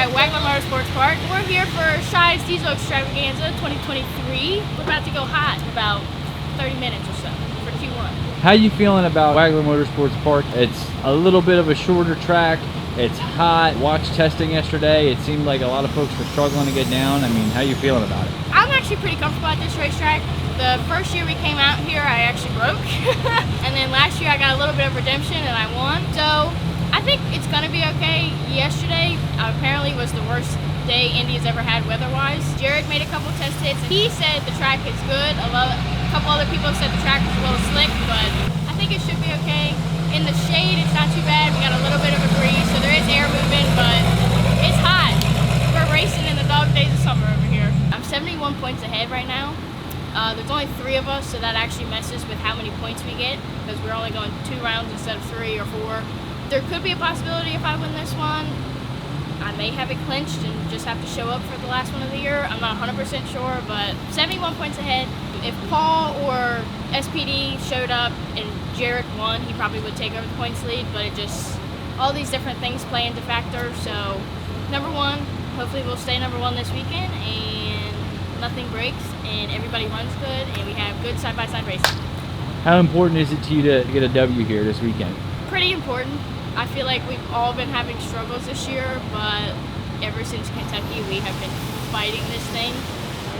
at Wagler Motorsports Park. We're here for Shy's Diesel Extravaganza 2023. We're about to go hot in about 30 minutes or so for Q1. How you feeling about Wagler Motorsports Park? It's a little bit of a shorter track. It's hot. Watched testing yesterday. It seemed like a lot of folks were struggling to get down. I mean, how you feeling about it? I'm actually pretty comfortable at this racetrack. The first year we came out here, I actually broke. And then last year I got a little bit of redemption and I won. So I think it's gonna be okay. Yesterday apparently was the worst day Indy's ever had weather-wise. Jared made a couple test hits and he said the track is good. A couple other people said the track was a little slick, but I think it should be okay. In the shade, it's not too bad. We got a little bit of a breeze, so there is air movement, but it's hot. We're racing in the dog days of summer over here. I'm 71 points ahead right now. There's only 3 of us, so that actually messes with how many points we get, because we're only going 2 rounds instead of 3 or 4. There could be a possibility if I win this one, I may have it clinched and just have to show up for the last one of the year. I'm not 100% sure, but 71 points ahead. If Paul or SPD showed up and Jared won, he probably would take over the points lead, but it just, all these different things play into factor. So, number 1, hopefully we'll stay number 1 this weekend and nothing breaks and everybody runs good and we have good side-by-side racing. How important is it to you to get a W here this weekend? Pretty important. I feel like we've all been having struggles this year, but ever since Kentucky, we have been fighting this thing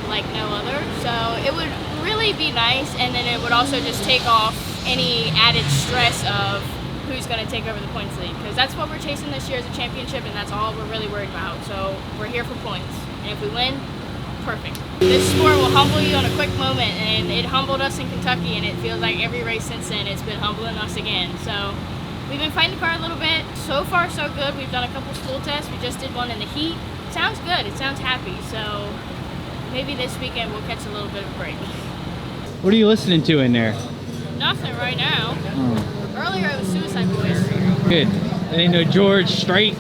like no other. So it would really be nice, and then it would also just take off any added stress of who's going to take over the points lead, because that's what we're chasing this year as a championship, and that's all we're really worried about. So we're here for points, and if we win, perfect. This sport will humble you in a quick moment, and it humbled us in Kentucky, and it feels like every race since then it's been humbling us again. So we've been fighting the car a little bit. So far, so good. We've done a couple school tests. We just did one in the heat. Sounds good. It sounds happy. So maybe this weekend we'll catch a little bit of a break. What are you listening to in there? Nothing right now. Earlier it was Suicide Boys. Good. That ain't no George Strait.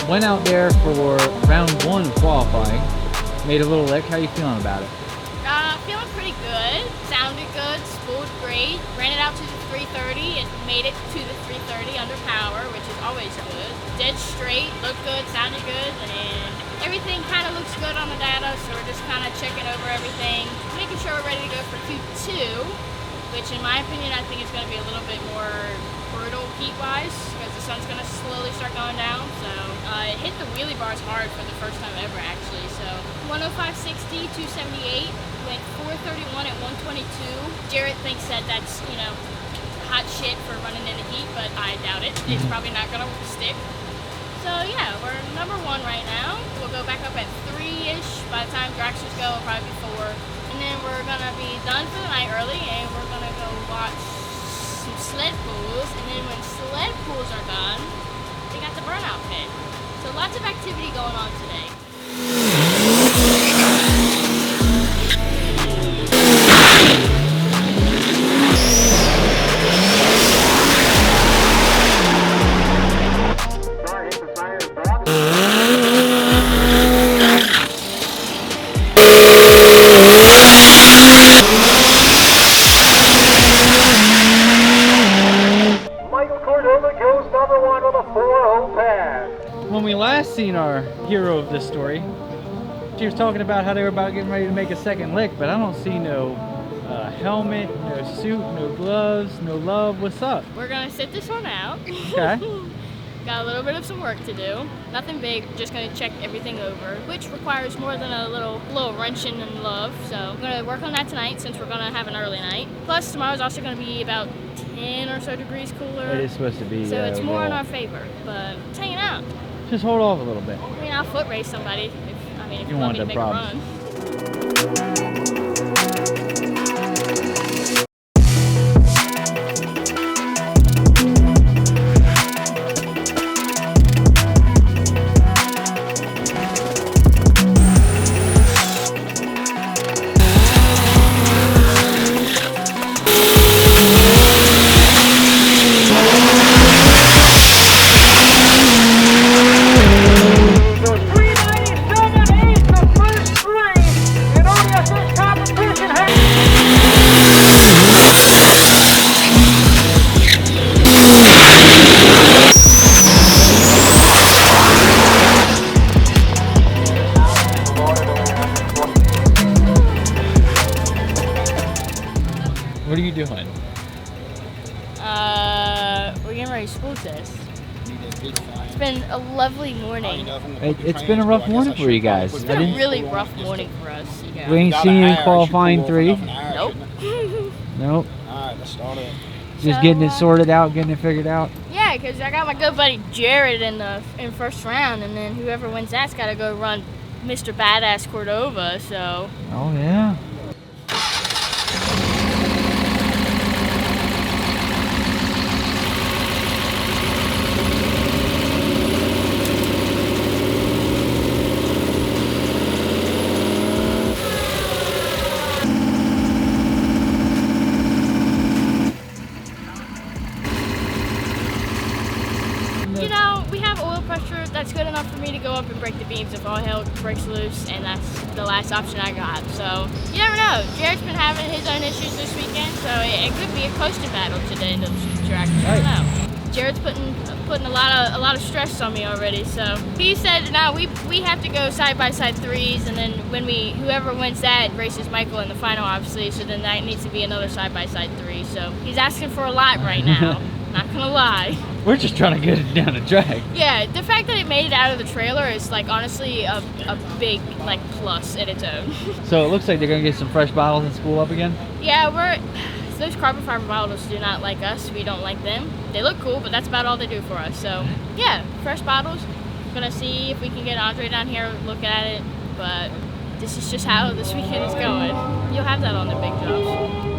Went out there for round 1 qualifying. Made a little lick. How you feeling about it? Feeling pretty good. Sounded good. Spooled great. Ran it out to the 330. It made it to the 330 under power, which is always good. Dead straight. Looked good. Sounded good. And everything kind of looks good on the data, so we're just kind of checking over everything, making sure we're ready to go for Q2, which in my opinion I think is going to be a little bit more brutal heat-wise, because the sun's going to slowly start going down. So it hit the wheelie bars hard for the first time ever, actually. So 105.60, 278, went 431 at 122. Jared thinks that that's, you know, hot shit for running in the heat, but I doubt it. It's probably not going to stick. So yeah, we're number 1 right now. We'll go back up at 3-ish. By the time Dragsters go, it'll probably be 4. And then we're going to be done for the night early, and we're going to go watch some sled pulls, and then when sled pulls are done, they got the burnout pit. So lots of activity going on today. When we last seen our hero of this story, she was talking about how they were about getting ready to make a second lick, but I don't see no helmet, no suit, no gloves, no love. What's up? We're gonna sit this one out. Okay. Got a little bit of some work to do. Nothing big, just gonna check everything over, which requires more than a little wrenching and love. So I'm gonna work on that tonight since we're gonna have an early night. Plus tomorrow's also gonna be about 10 or so degrees cooler. It is supposed to be. So it's more in roll. our favor, but it's hanging out. Just hold off a little bit. I mean, I'll foot race somebody if you want me to make a run. What are you doing? We're getting ready to school test. It's been a lovely morning. It's been a rough morning for you guys. It's been a really rough morning for us. Yeah. We ain't seen you in qualifying 3. Nope. Nope. Alright, let's start it. Just So, getting it sorted out, getting it figured out. Yeah, because I got my good buddy Jared in first round, and then whoever wins that's got to go run Mr. Badass Cordova. So Oh yeah. you know, we have oil pressure that's good enough for me to go up and break the beams if all hell breaks loose, and that's the last option I got. So you never know. Jared's been having his own issues this weekend, so it could be a coasting battle today in the track. I don't know. Jared's putting a lot of stress on me already. So he said, no, we have to go side by side 3s, and then whoever wins that races Michael in the final, obviously. So then that needs to be another side by side 3. So he's asking for a lot right now. Not gonna lie. We're just trying to get it down the track. Yeah, the fact that it made it out of the trailer is like honestly a big like plus in its own. So it looks like they're gonna get some fresh bottles in school up again. Yeah, those carbon fiber bottles do not like us. We don't like them. They look cool, but that's about all they do for us. So yeah, fresh bottles. Gonna see if we can get Andre down here looking at it. But this is just how this weekend is going. You'll have that on the big jobs.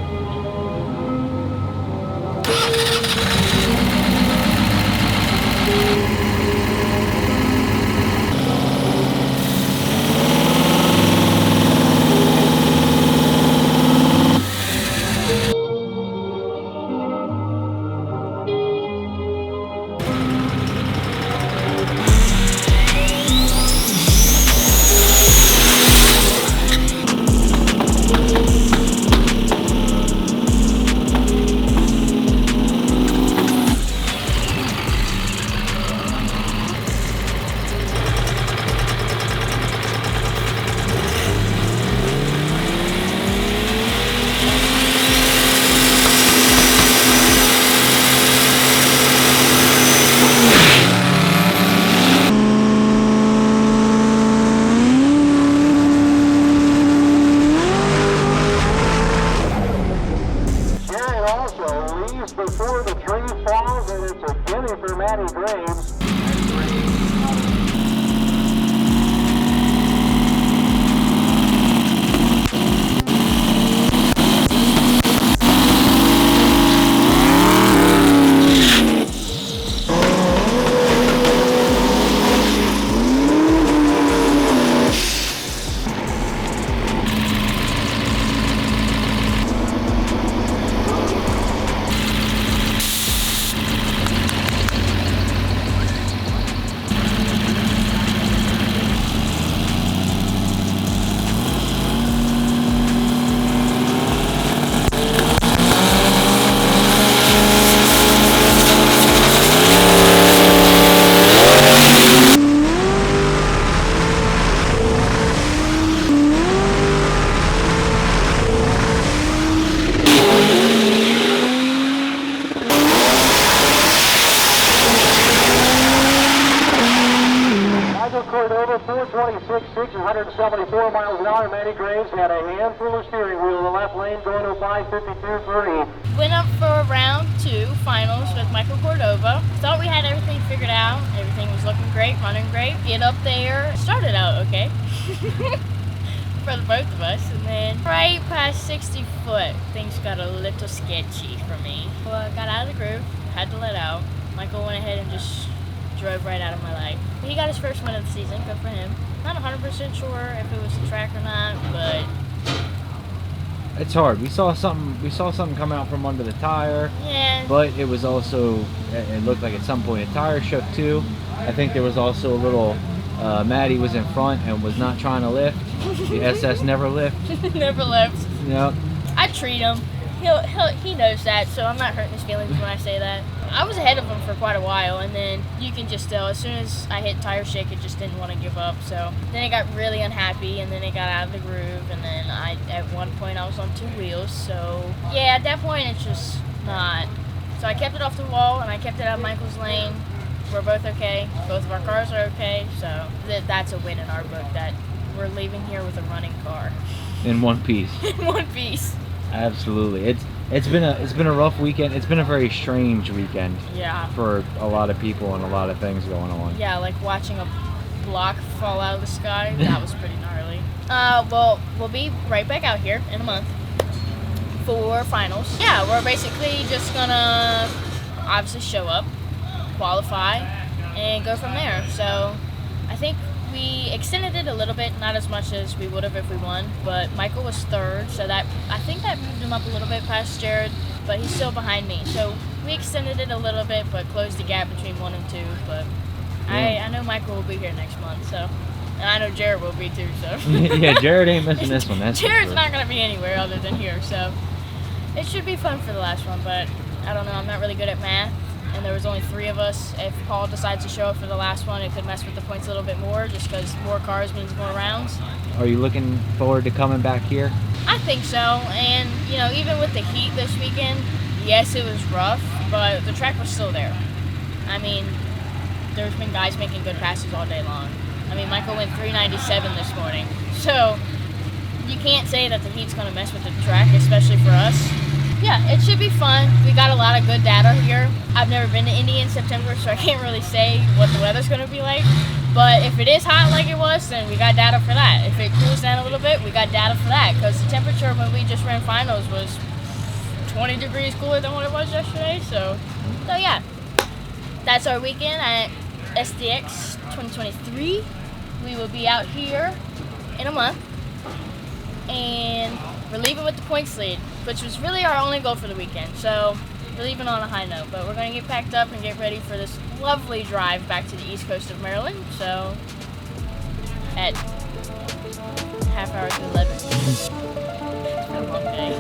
reaching 174 miles an hour. Matty Graves had a handful of steering wheel in the left lane going to 5:52 for E. Went up for round 2 finals with Michael Cordova. Thought we had everything figured out. Everything was looking great, running great. Get up there, started out okay. For the both of us, and then right past 60 foot, things got a little sketchy for me. Well, I got out of the groove, had to let out. Michael went ahead and just drove right out of my life. He got his first win of the season, good for him. Not 100% sure if it was the track or not, but It's hard. We saw something come out from under the tire. yeah. But it was also, it looked like at some point a tire shook too. I think there was also a little, Maddie was in front and was not trying to lift. The SS never lift. Never left. Yep. I treat him. He knows that, so I'm not hurting his feelings when I say that. I was ahead of him for quite a while, and then you can just tell as soon as I hit tire shake, it just didn't want to give up. So then it got really unhappy, and then it got out of the groove, and then at one point I was on 2 wheels. So yeah, at that point it's just not. So I kept it off the wall, and I kept it out of Michael's lane. We're both okay. Both of our cars are okay. So that's a win in our book. That we're leaving here with a running car. In one piece. In one piece. Absolutely. It's been a rough weekend. It's been a very strange weekend. Yeah. For a lot of people and a lot of things going on. Yeah, like watching a block fall out of the sky. That was pretty gnarly. Well, we'll be right back out here in a month for finals. Yeah, we're basically just gonna obviously show up, qualify, and go from there. So I think we extended it a little bit, not as much as we would have if we won, but Michael was 3rd, so I think that moved him up a little bit past Jared, but he's still behind me. So we extended it a little bit, but closed the gap between 1 and 2. But I know Michael will be here next month, so, and I know Jared will be too. So yeah, Jared ain't missing this one. That's Jared's not gonna be anywhere other than here, so it should be fun for the last one. But I don't know, I'm not really good at math. And there was only 3 of us. If Paul decides to show up for the last one, it could mess with the points a little bit more, just because more cars means more rounds. Are you looking forward to coming back here? I think so, and you know, even with the heat this weekend, yes, it was rough, but the track was still there. I mean, there's been guys making good passes all day long. I mean, Michael went 397 this morning, so you can't say that the heat's going to mess with the track, especially for us. Yeah, it should be fun. We got a lot of good data here. I've never been to Indy in September, so I can't really say what the weather's going to be like. But if it is hot like it was, then we got data for that. If it cools down a little bit, we got data for that. Because the temperature when we just ran finals was 20 degrees cooler than what it was yesterday. So yeah, that's our weekend at SDX23. We will be out here in a month. And we're leaving with the points lead, which was really our only goal for the weekend. So we're leaving on a high note, but we're going to get packed up and get ready for this lovely drive back to the east coast of Maryland. So at half hour to 11. It's been a long day.